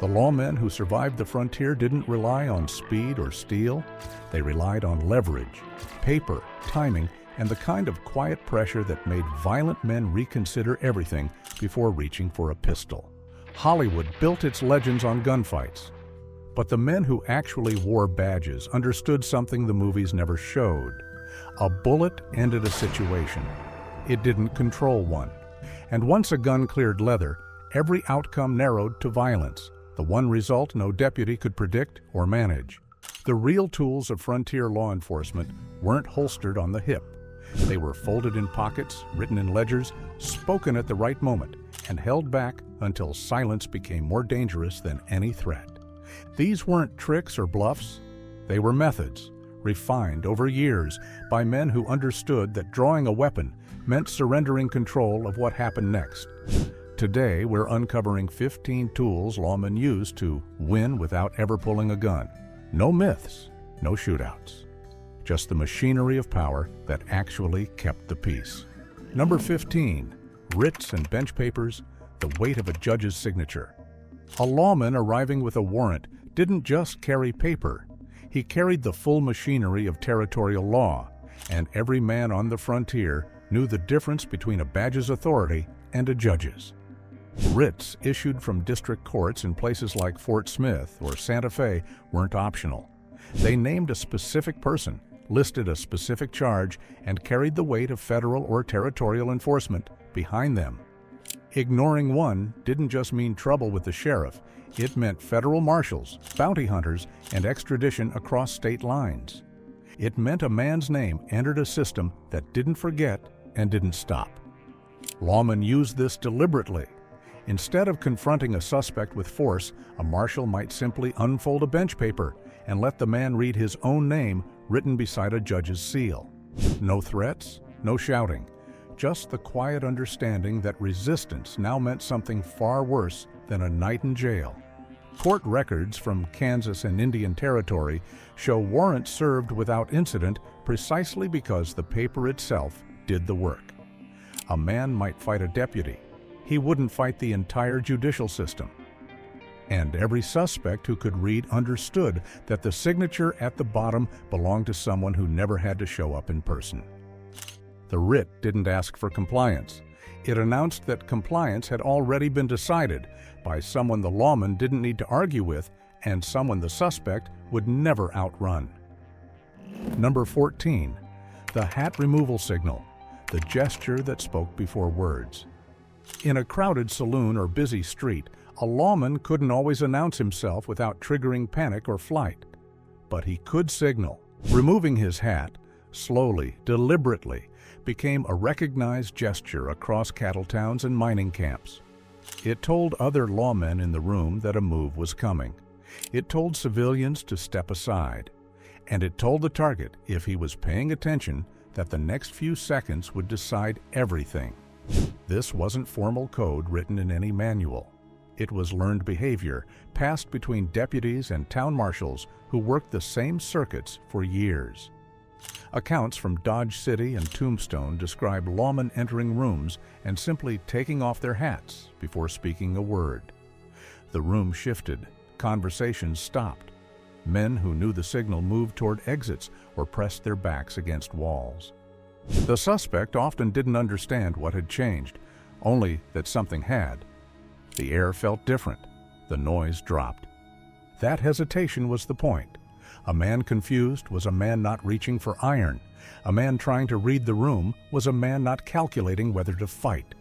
The lawmen who survived the frontier didn't rely on speed or steel. They relied on leverage, paper, timing, and the kind of quiet pressure that made violent men reconsider everything before reaching for a pistol. Hollywood built its legends on gunfights. But the men who actually wore badges understood something the movies never showed. A bullet ended a situation. It didn't control one. And once a gun cleared leather, every outcome narrowed to violence, the one result no deputy could predict or manage. The real tools of frontier law enforcement weren't holstered on the hip. They were folded in pockets, written in ledgers, spoken at the right moment, and held back until silence became more dangerous than any threat. These weren't tricks or bluffs. They were methods, refined over years by men who understood that drawing a weapon meant surrendering control of what happened next. Today, we're uncovering 15 tools lawmen use to win without ever pulling a gun. No myths, no shootouts. Just the machinery of power that actually kept the peace. Number 15, writs and bench papers, the weight of a judge's signature. A lawman arriving with a warrant didn't just carry paper. He carried the full machinery of territorial law, and every man on the frontier knew the difference between a badge's authority and a judge's. Writs issued from district courts in places like Fort Smith or Santa Fe weren't optional. They named a specific person, listed a specific charge, and carried the weight of federal or territorial enforcement behind them. Ignoring one didn't just mean trouble with the sheriff. It meant federal marshals, bounty hunters, and extradition across state lines. It meant a man's name entered a system that didn't forget and didn't stop. Lawmen used this deliberately. Instead of confronting a suspect with force, a marshal might simply unfold a bench paper and let the man read his own name written beside a judge's seal. No threats, no shouting. Just the quiet understanding that resistance now meant something far worse than a night in jail. Court records from Kansas and Indian Territory show warrants served without incident precisely because the paper itself did the work. A man might fight a deputy. He wouldn't fight the entire judicial system. And every suspect who could read understood that the signature at the bottom belonged to someone who never had to show up in person. The writ didn't ask for compliance. It announced that compliance had already been decided by someone the lawman didn't need to argue with and someone the suspect would never outrun. Number 14, the hat removal signal, the gesture that spoke before words. In a crowded saloon or busy street, a lawman couldn't always announce himself without triggering panic or flight. But he could signal. Removing his hat, slowly, deliberately, became a recognized gesture across cattle towns and mining camps. It told other lawmen in the room that a move was coming. It told civilians to step aside. And it told the target, if he was paying attention, that the next few seconds would decide everything. This wasn't formal code written in any manual. It was learned behavior passed between deputies and town marshals who worked the same circuits for years. Accounts from Dodge City and Tombstone describe lawmen entering rooms and simply taking off their hats before speaking a word. The room shifted. Conversations stopped. Men who knew the signal moved toward exits or pressed their backs against walls. The suspect often didn't understand what had changed, only that something had. The air felt different. The noise dropped. That hesitation was the point. A man confused was a man not reaching for iron. A man trying to read the room was a man not calculating whether to fight.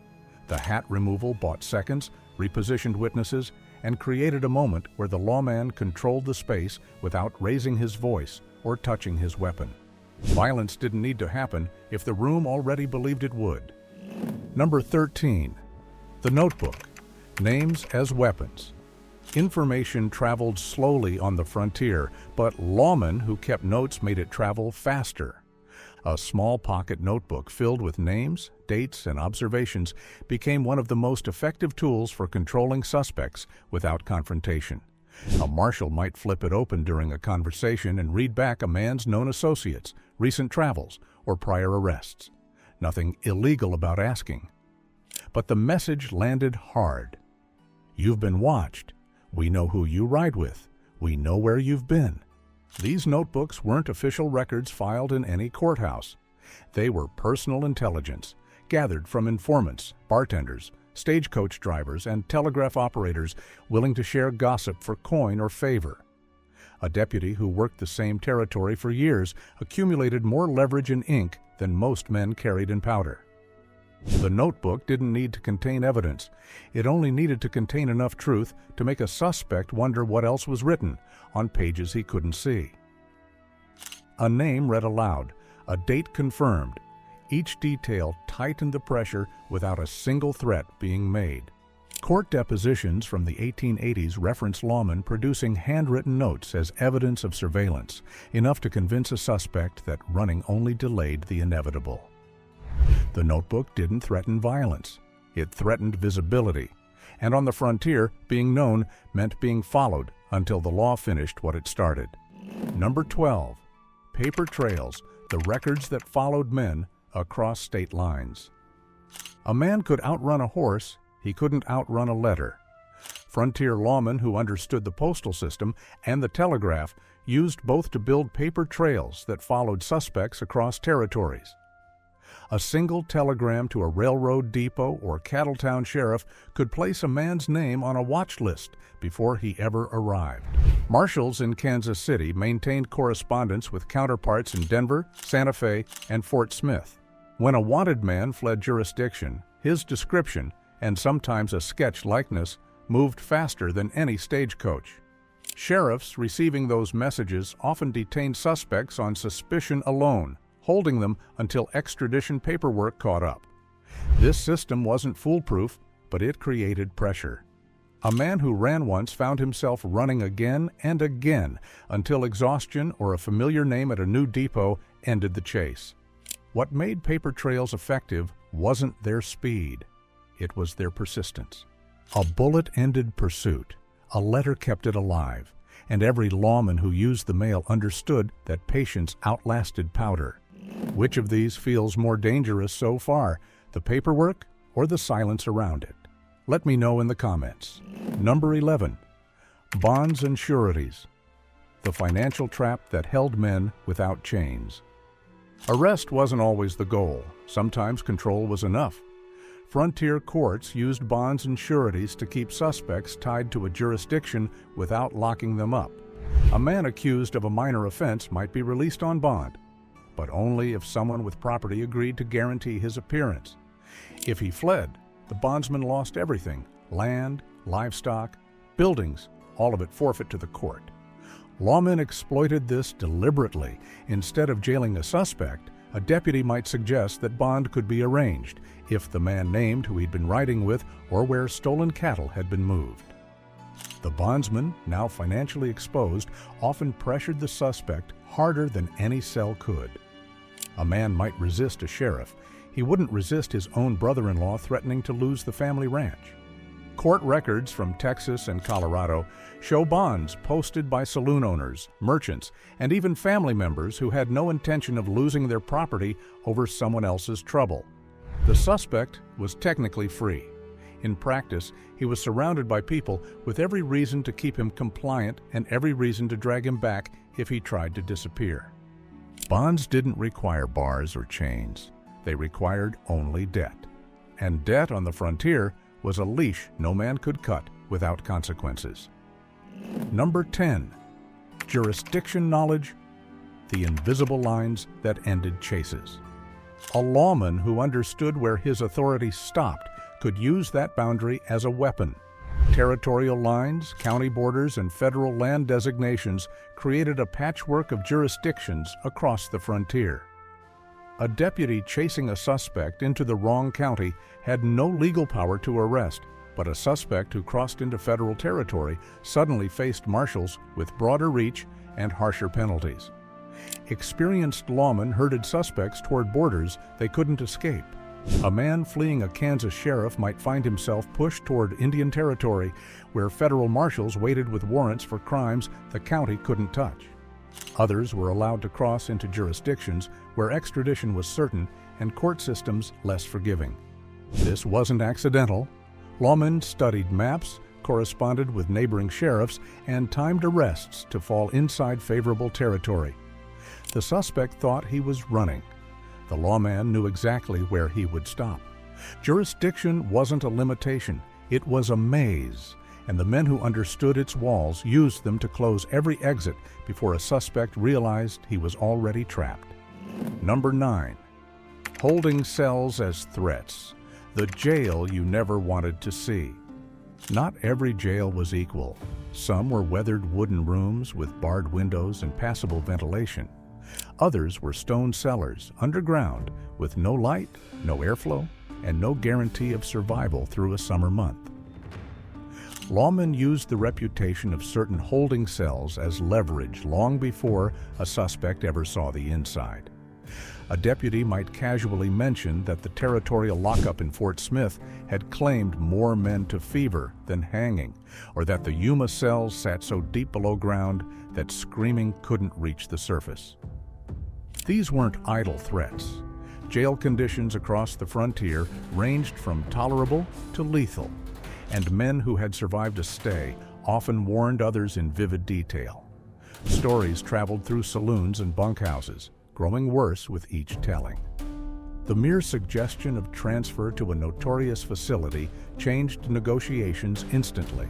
The hat removal bought seconds, repositioned witnesses, and created a moment where the lawman controlled the space without raising his voice or touching his weapon. Violence didn't need to happen if the room already believed it would. Number 13, the notebook, names as weapons. Information traveled slowly on the frontier, but lawmen who kept notes made it travel faster. A small pocket notebook filled with names, dates, and observations became one of the most effective tools for controlling suspects without confrontation. A marshal might flip it open during a conversation and read back a man's known associates, recent travels, or prior arrests. Nothing illegal about asking. But the message landed hard. You've been watched. We know who you ride with. We know where you've been. These notebooks weren't official records filed in any courthouse. They were personal intelligence, gathered from informants, bartenders, stagecoach drivers, and telegraph operators willing to share gossip for coin or favor. A deputy who worked the same territory for years accumulated more leverage in ink than most men carried in powder. The notebook didn't need to contain evidence. It only needed to contain enough truth to make a suspect wonder what else was written on pages he couldn't see. A name read aloud, a date confirmed. Each detail tightened the pressure without a single threat being made. Court depositions from the 1880s reference lawmen producing handwritten notes as evidence of surveillance, enough to convince a suspect that running only delayed the inevitable. The notebook didn't threaten violence. It threatened visibility. And on the frontier, being known meant being followed until the law finished what it started. Number 12. Paper trails, the records that followed men across state lines. A man could outrun a horse, he couldn't outrun a letter. Frontier lawmen who understood the postal system and the telegraph used both to build paper trails that followed suspects across territories. A single telegram to a railroad depot or cattle town sheriff could place a man's name on a watch list before he ever arrived. Marshals in Kansas City maintained correspondence with counterparts in Denver, Santa Fe, and Fort Smith. When a wanted man fled jurisdiction, his description, and sometimes a sketch likeness, moved faster than any stagecoach. Sheriffs receiving those messages often detained suspects on suspicion alone, holding them until extradition paperwork caught up. This system wasn't foolproof, but it created pressure. A man who ran once found himself running again and again until exhaustion or a familiar name at a new depot ended the chase. What made paper trails effective wasn't their speed. It was their persistence. A bullet ended pursuit. A letter kept it alive. And every lawman who used the mail understood that patience outlasted powder. Which of these feels more dangerous so far, the paperwork or the silence around it? Let me know in the comments. Number 11. Bonds and sureties. The financial trap that held men without chains. Arrest wasn't always the goal. Sometimes control was enough. Frontier courts used bonds and sureties to keep suspects tied to a jurisdiction without locking them up. A man accused of a minor offense might be released on bond, but only if someone with property agreed to guarantee his appearance. If he fled, the bondsman lost everything: land, livestock, buildings, all of it forfeit to the court. Lawmen exploited this deliberately. Instead of jailing a suspect, a deputy might suggest that bond could be arranged if the man named who he'd been riding with or where stolen cattle had been moved. The bondsman, now financially exposed, often pressured the suspect harder than any cell could. A man might resist a sheriff. He wouldn't resist his own brother-in-law threatening to lose the family ranch. Court records from Texas and Colorado show bonds posted by saloon owners, merchants, and even family members who had no intention of losing their property over someone else's trouble. The suspect was technically free. In practice, he was surrounded by people with every reason to keep him compliant and every reason to drag him back if he tried to disappear. Bonds didn't require bars or chains. They required only debt. And debt on the frontier was a leash no man could cut without consequences. Number 10. Jurisdiction knowledge, the invisible lines that ended chases. A lawman who understood where his authority stopped could use that boundary as a weapon. Territorial lines, county borders, and federal land designations created a patchwork of jurisdictions across the frontier. A deputy chasing a suspect into the wrong county had no legal power to arrest, but a suspect who crossed into federal territory suddenly faced marshals with broader reach and harsher penalties. Experienced lawmen herded suspects toward borders they couldn't escape. A man fleeing a Kansas sheriff might find himself pushed toward Indian territory, where federal marshals waited with warrants for crimes the county couldn't touch. Others were allowed to cross into jurisdictions where extradition was certain and court systems less forgiving. This wasn't accidental. Lawmen studied maps, corresponded with neighboring sheriffs, and timed arrests to fall inside favorable territory. The suspect thought he was running. The lawman knew exactly where he would stop. Jurisdiction wasn't a limitation, it was a maze, and the men who understood its walls used them to close every exit before a suspect realized he was already trapped. Number 9. Holding cells as threats. The jail you never wanted to see. Not every jail was equal. Some were weathered wooden rooms with barred windows and passable ventilation. Others were stone cellars, underground, with no light, no airflow, and no guarantee of survival through a summer month. Lawmen used the reputation of certain holding cells as leverage long before a suspect ever saw the inside. A deputy might casually mention that the territorial lockup in Fort Smith had claimed more men to fever than hanging, or that the Yuma cells sat so deep below ground that screaming couldn't reach the surface. These weren't idle threats. Jail conditions across the frontier ranged from tolerable to lethal, and men who had survived a stay often warned others in vivid detail. Stories traveled through saloons and bunkhouses, growing worse with each telling. The mere suggestion of transfer to a notorious facility changed negotiations instantly.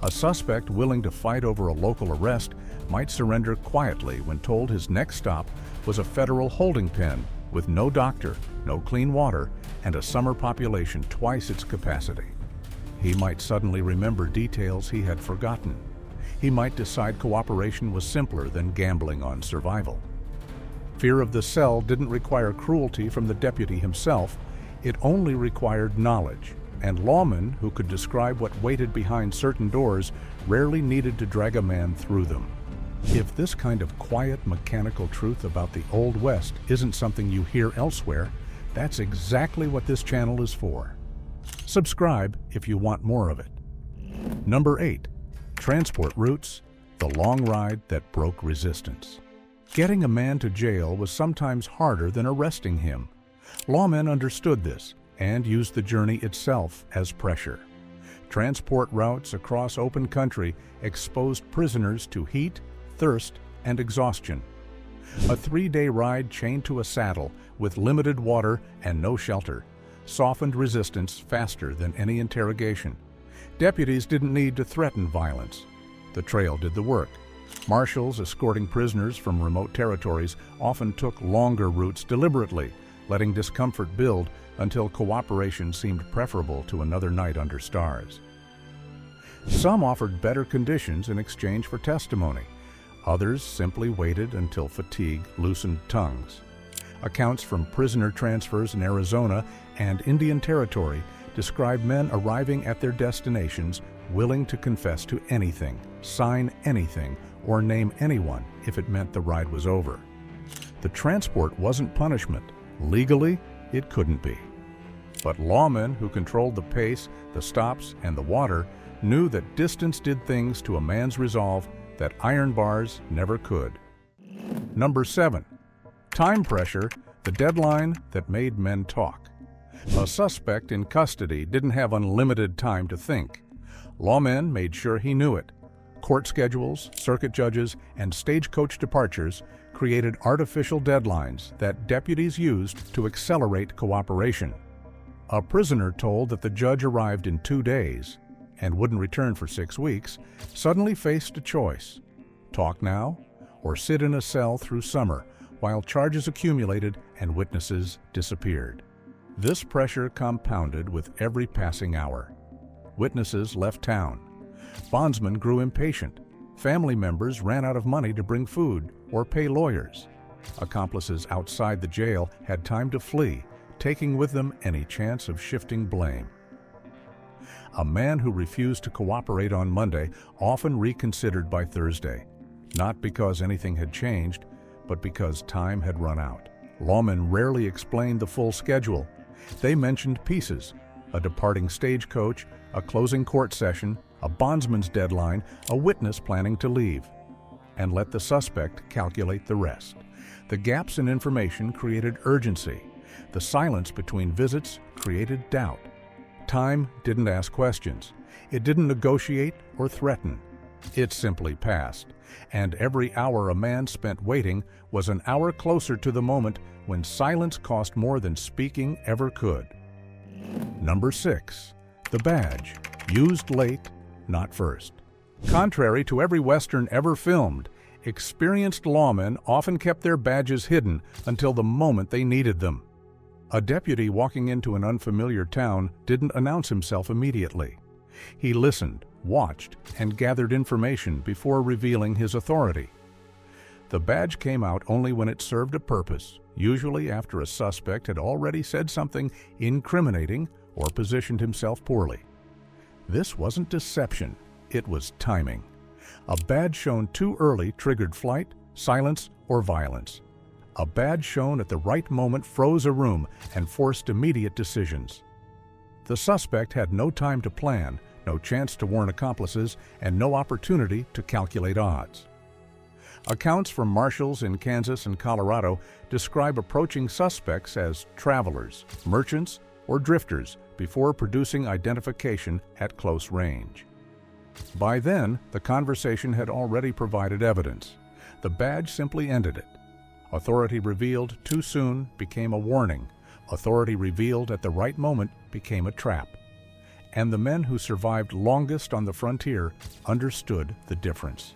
A suspect willing to fight over a local arrest might surrender quietly when told his next stop was a federal holding pen with no doctor, no clean water, and a summer population twice its capacity. He might suddenly remember details he had forgotten. He might decide cooperation was simpler than gambling on survival. Fear of the cell didn't require cruelty from the deputy himself, it only required knowledge, and lawmen who could describe what waited behind certain doors rarely needed to drag a man through them. If this kind of quiet, mechanical truth about the Old West isn't something you hear elsewhere, that's exactly what this channel is for. Subscribe if you want more of it. Number 8. Transport routes, the long ride that broke resistance. Getting a man to jail was sometimes harder than arresting him. Lawmen understood this and used the journey itself as pressure. Transport routes across open country exposed prisoners to heat, thirst, and exhaustion. A 3-day ride chained to a saddle with limited water and no shelter softened resistance faster than any interrogation. Deputies didn't need to threaten violence. The trail did the work. Marshals escorting prisoners from remote territories often took longer routes deliberately, letting discomfort build until cooperation seemed preferable to another night under stars. Some offered better conditions in exchange for testimony. Others simply waited until fatigue loosened tongues. Accounts from prisoner transfers in Arizona and Indian Territory describe men arriving at their destinations willing to confess to anything, sign anything, or name anyone if it meant the ride was over. The transport wasn't punishment. Legally, it couldn't be. But lawmen who controlled the pace, the stops, and the water knew that distance did things to a man's resolve that iron bars never could. Number 7. Time pressure, the deadline that made men talk. A suspect in custody didn't have unlimited time to think. Lawmen made sure he knew it. Court schedules, circuit judges, and stagecoach departures created artificial deadlines that deputies used to accelerate cooperation. A prisoner told that the judge arrived in 2 days and wouldn't return for 6 weeks suddenly faced a choice: talk now or sit in a cell through summer while charges accumulated and witnesses disappeared. This pressure compounded with every passing hour. Witnesses left town. Bondsmen grew impatient. Family members ran out of money to bring food or pay lawyers. Accomplices outside the jail had time to flee, taking with them any chance of shifting blame. A man who refused to cooperate on Monday often reconsidered by Thursday, not because anything had changed, but because time had run out. Lawmen rarely explained the full schedule. They mentioned pieces: a departing stagecoach, a closing court session, a bondsman's deadline, a witness planning to leave, and let the suspect calculate the rest. The gaps in information created urgency. The silence between visits created doubt. Time didn't ask questions. It didn't negotiate or threaten. It simply passed, and every hour a man spent waiting was an hour closer to the moment when silence cost more than speaking ever could. Number 6. The badge, used late, not first. Contrary to every Western ever filmed, experienced lawmen often kept their badges hidden until the moment they needed them. A deputy walking into an unfamiliar town didn't announce himself immediately. He listened, watched, and gathered information before revealing his authority. The badge came out only when it served a purpose, usually after a suspect had already said something incriminating or positioned himself poorly. This wasn't deception, it was timing. A badge shown too early triggered flight, silence, or violence. A badge shown at the right moment froze a room and forced immediate decisions. The suspect had no time to plan, no chance to warn accomplices, and no opportunity to calculate odds. Accounts from marshals in Kansas and Colorado describe approaching suspects as travelers, merchants, or drifters before producing identification at close range. By then, the conversation had already provided evidence. The badge simply ended it. Authority revealed too soon became a warning. Authority revealed at the right moment became a trap. And the men who survived longest on the frontier understood the difference.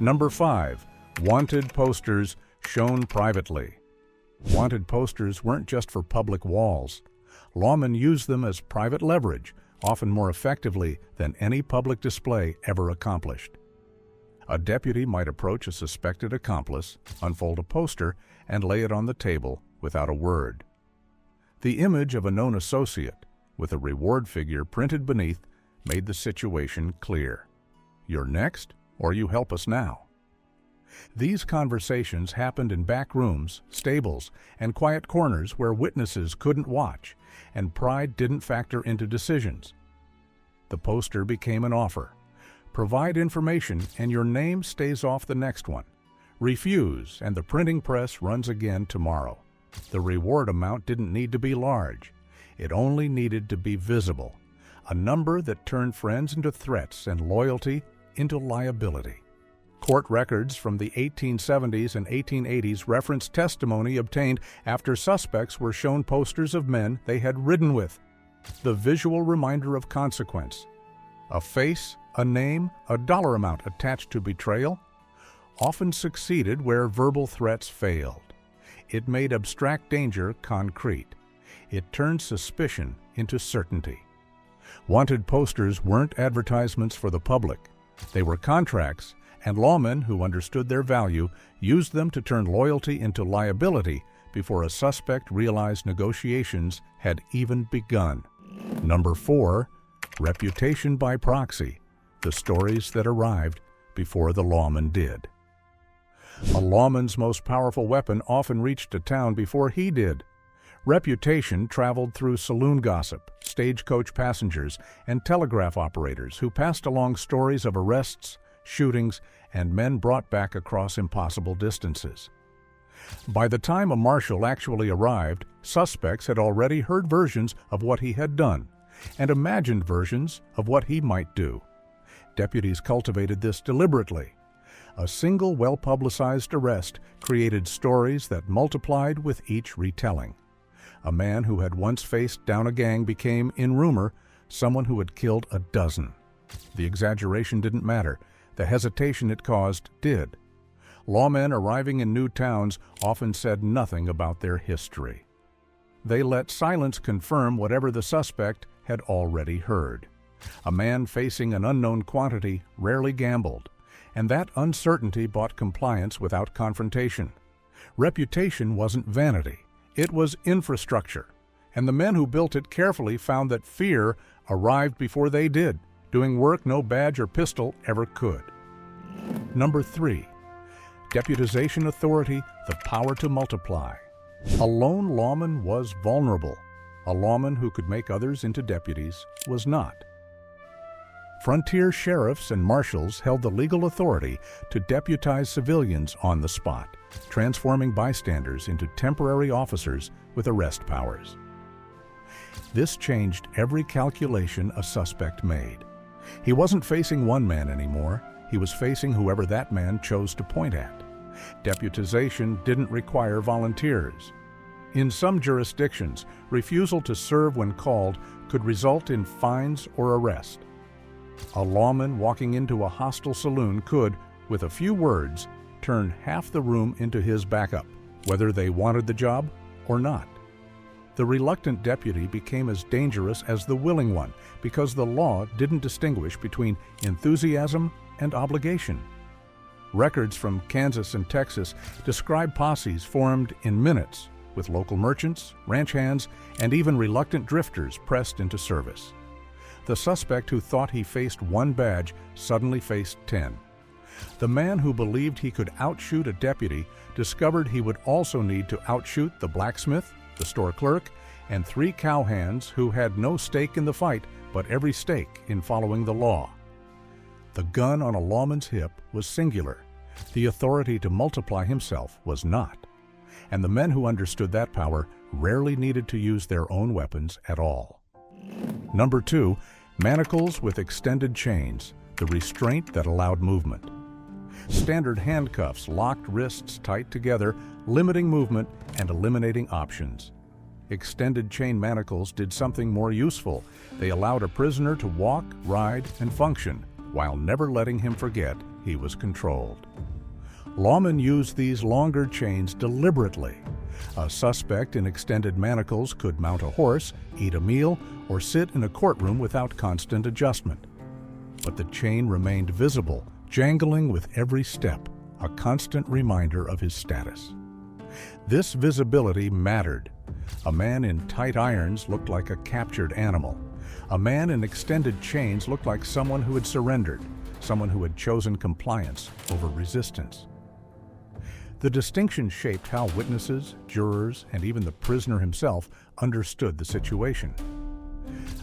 Number 5. Wanted posters shown privately. Wanted posters weren't just for public walls. Lawmen used them as private leverage, often more effectively than any public display ever accomplished. A deputy might approach a suspected accomplice, unfold a poster, and lay it on the table without a word. The image of a known associate, with a reward figure printed beneath, made the situation clear. You're next, or you help us now. These conversations happened in back rooms, stables, and quiet corners where witnesses couldn't watch, and pride didn't factor into decisions. The poster became an offer. Provide information and your name stays off the next one. Refuse and the printing press runs again tomorrow. The reward amount didn't need to be large. It only needed to be visible, a number that turned friends into threats and loyalty into liability. Court records from the 1870s and 1880s reference testimony obtained after suspects were shown posters of men they had ridden with. The visual reminder of consequence. A face, a name, a dollar amount attached to betrayal often succeeded where verbal threats failed. It made abstract danger concrete. It turned suspicion into certainty. Wanted posters weren't advertisements for the public. They were contracts, and lawmen who understood their value used them to turn loyalty into liability before a suspect realized negotiations had even begun. Number 4. Reputation by proxy. The stories that arrived before the lawman did. A lawman's most powerful weapon often reached a town before he did. Reputation traveled through saloon gossip, stagecoach passengers, and telegraph operators who passed along stories of arrests, shootings, and men brought back across impossible distances. By the time a marshal actually arrived, suspects had already heard versions of what he had done and imagined versions of what he might do. Deputies cultivated this deliberately. A single well-publicized arrest created stories that multiplied with each retelling. A man who had once faced down a gang became, in rumor, someone who had killed a dozen. The exaggeration didn't matter. The hesitation it caused did. Lawmen arriving in new towns often said nothing about their history. They let silence confirm whatever the suspect had already heard. A man facing an unknown quantity rarely gambled, and that uncertainty bought compliance without confrontation. Reputation wasn't vanity. It was infrastructure, and the men who built it carefully found that fear arrived before they did, doing work no badge or pistol ever could. Number 3. Deputization authority, the power to multiply. A lone lawman was vulnerable. A lawman who could make others into deputies was not. Frontier sheriffs and marshals held the legal authority to deputize civilians on the spot, transforming bystanders into temporary officers with arrest powers. This changed every calculation a suspect made. He wasn't facing one man anymore. He was facing whoever that man chose to point at. Deputization didn't require volunteers. In some jurisdictions, refusal to serve when called could result in fines or arrest. A lawman walking into a hostile saloon could, with a few words, turn half the room into his backup, whether they wanted the job or not. The reluctant deputy became as dangerous as the willing one because the law didn't distinguish between enthusiasm and obligation. Records from Kansas and Texas describe posses formed in minutes, with local merchants, ranch hands, and even reluctant drifters pressed into service. The suspect who thought he faced one badge suddenly faced 10. The man who believed he could outshoot a deputy discovered he would also need to outshoot the blacksmith, the store clerk, and 3 cowhands who had no stake in the fight but every stake in following the law. The gun on a lawman's hip was singular. The authority to multiply himself was not. And the men who understood that power rarely needed to use their own weapons at all. Number 2, manacles with extended chains, the restraint that allowed movement. Standard handcuffs locked wrists tight together, limiting movement and eliminating options. Extended chain manacles did something more useful. They allowed a prisoner to walk, ride, and function, while never letting him forget he was controlled. Lawmen used these longer chains deliberately. A suspect in extended manacles could mount a horse, eat a meal, or sit in a courtroom without constant adjustment. But the chain remained visible, jangling with every step, a constant reminder of his status. This visibility mattered. A man in tight irons looked like a captured animal. A man in extended chains looked like someone who had surrendered, someone who had chosen compliance over resistance. The distinction shaped how witnesses, jurors, and even the prisoner himself understood the situation.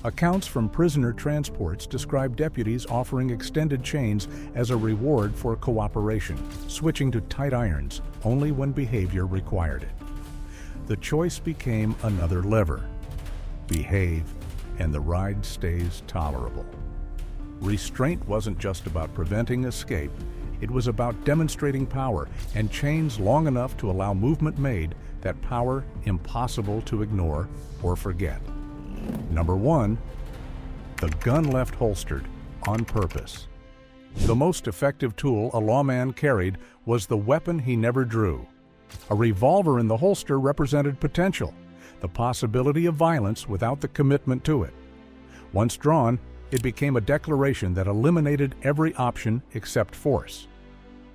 Accounts from prisoner transports describe deputies offering extended chains as a reward for cooperation, switching to tight irons only when behavior required it. The choice became another lever: behave, and the ride stays tolerable. Restraint wasn't just about preventing escape. It was about demonstrating power, and chains long enough to allow movement made that power impossible to ignore or forget. Number 1, the gun left holstered on purpose. The most effective tool a lawman carried was the weapon he never drew. A revolver in the holster represented potential, the possibility of violence without the commitment to it. Once drawn, it became a declaration that eliminated every option except force.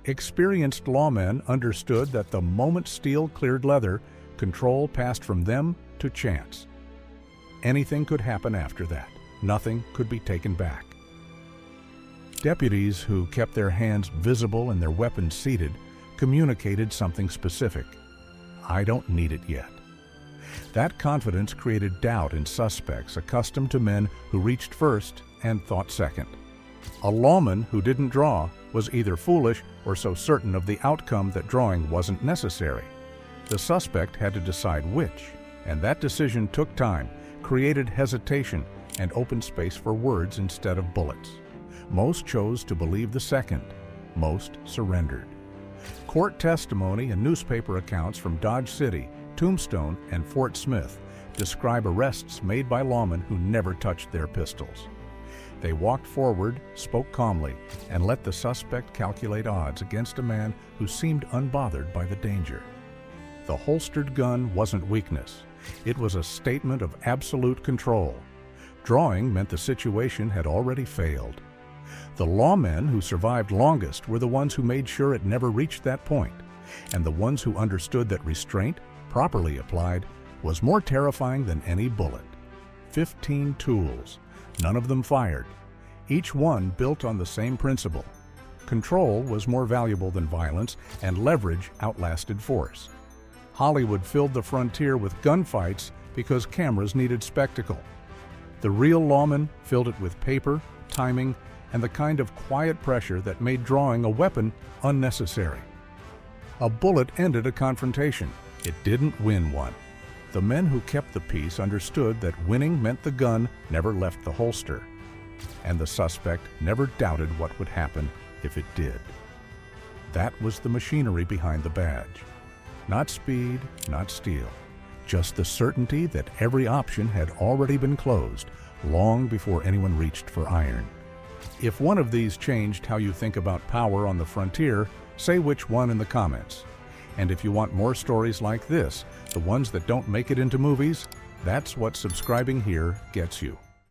Experienced lawmen understood that the moment steel cleared leather, control passed from them to chance. Anything could happen after that. Nothing could be taken back. Deputies who kept their hands visible and their weapons seated communicated something specific: "I don't need it yet." That confidence created doubt in suspects accustomed to men who reached first and thought second. A lawman who didn't draw was either foolish or so certain of the outcome that drawing wasn't necessary. The suspect had to decide which, and that decision took time, created hesitation, and opened space for words instead of bullets. Most chose to believe the second. Most surrendered. Court testimony and newspaper accounts from Dodge City, Tombstone, and Fort Smith describe arrests made by lawmen who never touched their pistols. They walked forward, spoke calmly, and let the suspect calculate odds against a man who seemed unbothered by the danger. The holstered gun wasn't weakness. It was a statement of absolute control. Drawing meant the situation had already failed. The lawmen who survived longest were the ones who made sure it never reached that point, and the ones who understood that restraint, properly applied, was more terrifying than any bullet. 15 tools, none of them fired. Each one built on the same principle. Control was more valuable than violence, and leverage outlasted force. Hollywood filled the frontier with gunfights because cameras needed spectacle. The real lawman filled it with paper, timing, and the kind of quiet pressure that made drawing a weapon unnecessary. A bullet ended a confrontation. It didn't win one. The men who kept the peace understood that winning meant the gun never left the holster, and the suspect never doubted what would happen if it did. That was the machinery behind the badge. Not speed, not steel, just the certainty that every option had already been closed long before anyone reached for iron. If one of these changed how you think about power on the frontier, say which one in the comments. And if you want more stories like this, the ones that don't make it into movies, that's what subscribing here gets you.